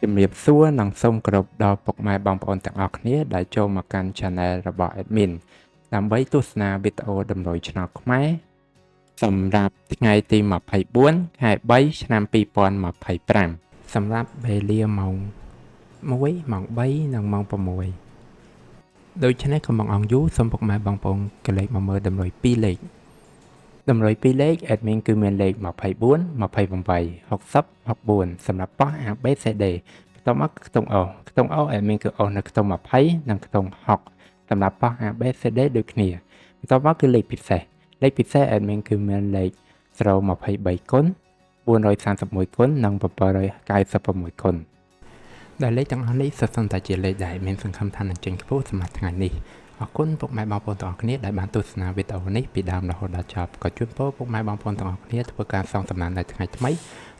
ជំរាបសួរនិងសូមគោរពដល់ពុកម៉ែបងប្អូនទាំងអស់គ្នាដែលចូលមកកាន់ Channel របស់ Admin ដើម្បីទស្សនាវីដេអូតម្រុយឆ្នោតខ្មែរសម្រាប់ថ្ងៃទី24ខែ3ឆ្នាំ2025សម្រាប់វេលាម៉ោង1ម៉ោង3និងម៉ោង6ដូច្នេះកុំបង្អង់យូរសូមពុកម៉ែបងប្អូនកលេចមកមើលតម្រុយ2លេខតម្រុយ2លេខ Admin គឺមានលេខ24 28 60 64សម្រាប់ប៉ោះ ABCD បន្ទាប់មកខ្ទង់ O ខ្ទង់ O Admin គឺ O នៅខ្ទង់20និងខ្ទង់60សម្រាប់ប៉ោះ ABCD ដូចគ្នាបន្ទាប់មកគឺលេខពិសេសAdmin គឺមានលេខ023គុណ431គុណនិង796គុណដែលលេខទាំងអស់នេះសុទ្ធសឹងតែជាលេខដែលមានសង្ឃឹមថានឹងចេញខ្ពស់សម្រាប់ថ្ងៃនេះអរគុណពុកម៉ែបងប្អូនទាំងអស់គ្នាដែលបានទស្សនាវីដេអូនេះពីដើមរហូតដល់ចប់ក៏ជូនពរពុកម៉ែបងប្អូនទាំងអស់គ្នាធ្វើការសងសំណាននៅថ្ងៃថ្មី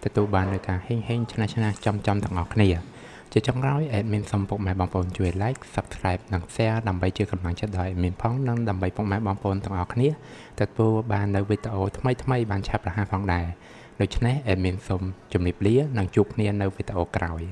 ទទួលបាននូវការហេងឆ្នះចំទាំងអស់គ្នាជាចុងក្រោយ Admin សូមពុកម៉ែបងប្អូនជួយ Like Subscribe និង Share ដើម្បីជាកម្លាំងចិត្តដល់ Admin ផងនិងដើម្បីពុកម៉ែបងប្អូនទាំងអស់គ្នាទទួលបាននូវវីដេអូថ្មីបានឆាប់រហ័សផងដែរដូច្នេះ Admin សូមជម្រាបលានិងជួបគ្នានៅវីដេអូក្រោយ